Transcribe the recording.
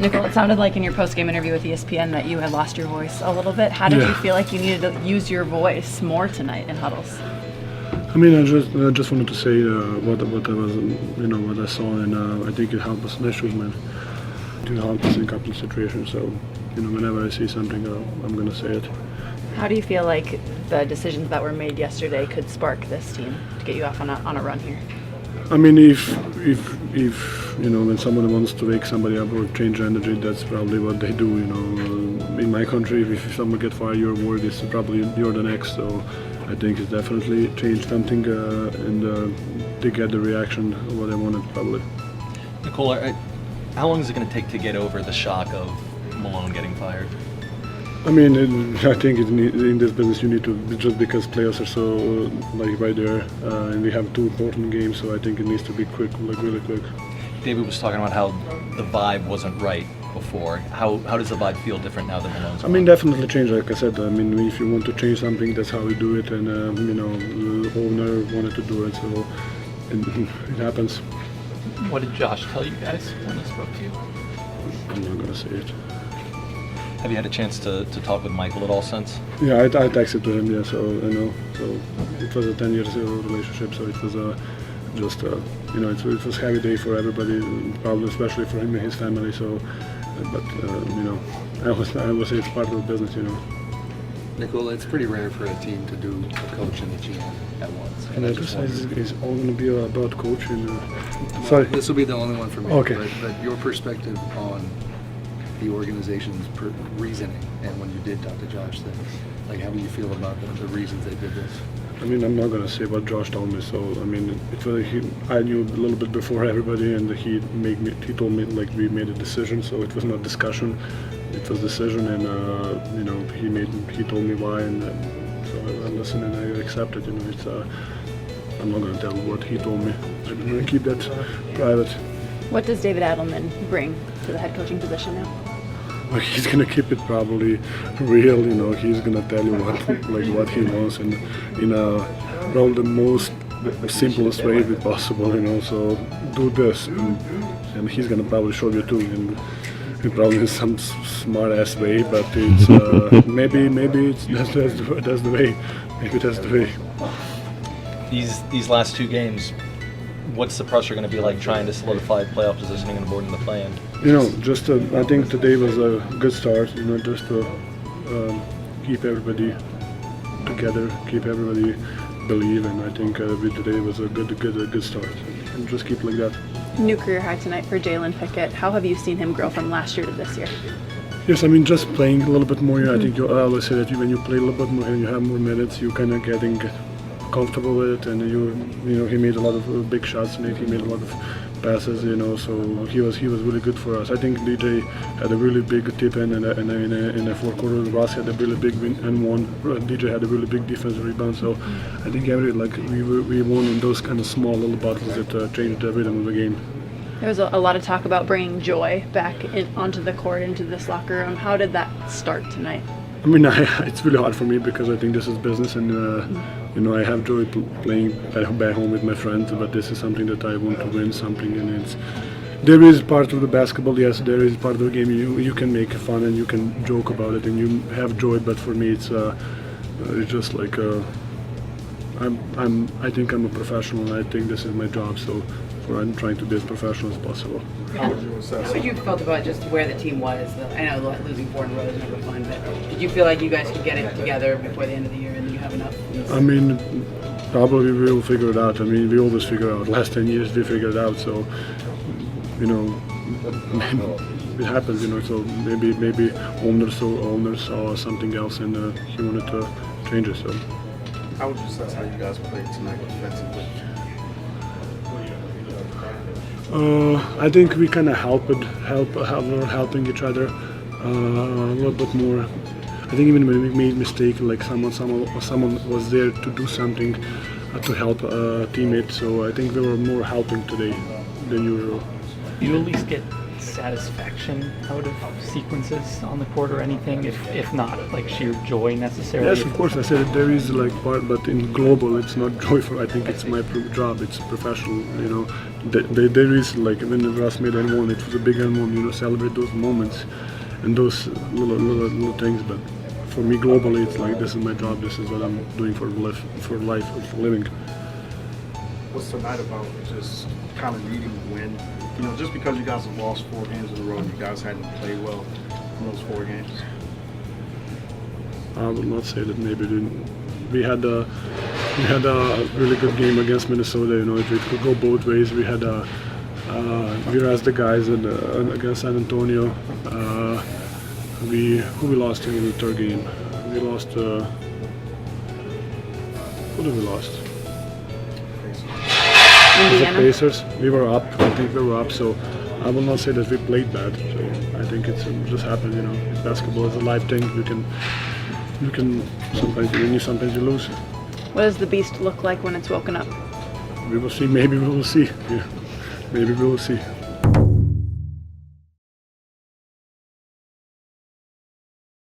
Nicole, it sounded like in your post-game interview with ESPN that you had lost your voice a little bit. How did you feel like you needed to use your voice more tonight in huddles? I mean, I just wanted to say what I was, what I saw, and I think it helped us last week, man. To help us in a couple of situations. So, whenever I see something, I'm gonna say it. How do you feel like the decisions that were made yesterday could spark this team to get you off on a run here? I mean, if when someone wants to wake somebody up or change energy, that's probably what they do. In my country, if someone gets fired, your word is probably you're the next. So I think it's definitely changed something, and they get the reaction what they wanted probably. Nicole, how long is it going to take to get over the shock of Malone getting fired? I mean, I think in this business you need to, just because playoffs are so right there, and we have two important games, so I think it needs to be quick, really quick. David was talking about how the vibe wasn't right before. How does the vibe feel different now that Malone's gone? I mean, definitely change. Like I said, I mean, if you want to change something, that's how we do it, and the owner wanted to do it, so it happens. What did Josh tell you guys when he spoke to you? I'm not gonna say it. Have you had a chance to talk with Michael at all since? Yeah, I texted to him. Yeah, so so it was a 10-year relationship. So it was it was a heavy day for everybody, probably especially for him and his family. So, but I would say it's part of the business. Nicole, it's pretty rare for a team to do a coach and a GM at once. And I just said it's all going to be about coaching. Sorry, this will be the only one for me. Okay. But your perspective on the organization's reasoning, and when you did talk to Josh, then, how do you feel about the reasons they did this? I mean, I'm not going to say what Josh told me. So I mean, I knew a little bit before everybody, and he told me we made a decision. So it was not discussion. It was decision, and he told me why, and so I listened and I accepted. I'm not going to tell what he told me. I'm going to keep that private. What does David Adelman bring to the head coaching position now? Well, he's going to keep it probably real. He's going to tell you what he wants, and probably the most simplest way possible. So do this, and he's going to probably show you too. And probably in some smart-ass way, but it's maybe that's the way. Maybe that's the way. These last two games, what's the pressure going to be like trying to solidify playoff positioning and avoiding the play-in? I think today was a good start. Just to keep everybody together, keep everybody believe, and I think today was a good start. And just keep like that. New career high tonight for Jalen Pickett. How have you seen him grow from last year to this year? Yes, I mean, just playing a little bit more. I think I always say that when you play a little bit more and you have more minutes, you kind of getting comfortable with it. And he made a lot of big shots tonight. He made a lot of passes. So he was really good for us. I think DJ had a really big tip in the fourth quarter. Ross had a really big win and won. DJ had a really big defensive rebound. So I think we won in those kind of small little battles that changed the rhythm of the game. There was a lot of talk about bringing joy back onto the court, into this locker room. How did that start tonight? I mean, it's really hard for me because I think this is business, and I have joy playing back home with my friends, but this is something that I want to win something, and there is part of the basketball. Yes, there is part of the game. You can make fun and you can joke about it, and you have joy. But for me, it's just like I think I'm a professional, and I think this is my job. So I'm trying to be as professional as possible. How would you felt about just where the team was? I know losing 4 in a row is never fun, but did you feel like you guys could get it together before the end of the year and then you have enough? I mean, probably we will figure it out. I mean, we always figure out. Last 10 years we figured it out. So, it happens. So maybe owners saw something else and he wanted to change it. So. How would you assess how you guys played tonight defensively? I think we kind of helping each other a little bit more. I think even when we made mistake, like someone was there to do something to help a teammate. So I think we were more helping today than usual. You at least get satisfaction out of sequences on the court or anything? If not, like sheer joy necessarily? Yes, of course. I said there is like part, but in global, it's not joyful. I think it's my job. It's professional. You know, there is like when Russ made N1, it was a big N1. You know, celebrate those moments and those little things. But for me, globally, it's like this is my job. This is what I'm doing for life, for living. What's tonight about? Just kind of needing to win. You know, just because you guys have lost 4 games in a row, you guys hadn't played well in those 4 games. I would not say that maybe we had a really good game against Minnesota. You know, it could go both ways. We had we asked the guys against San Antonio. We lost in the third game. We lost. Who did we lost? The Pacers. We were up. I think we were up. So I will not say that we played bad. So I think it's just happened. You know, basketball is a live thing. You can sometimes you win, sometimes you lose. What does the beast look like when it's woken up? We will see. Maybe we will see. Yeah. Maybe we will see.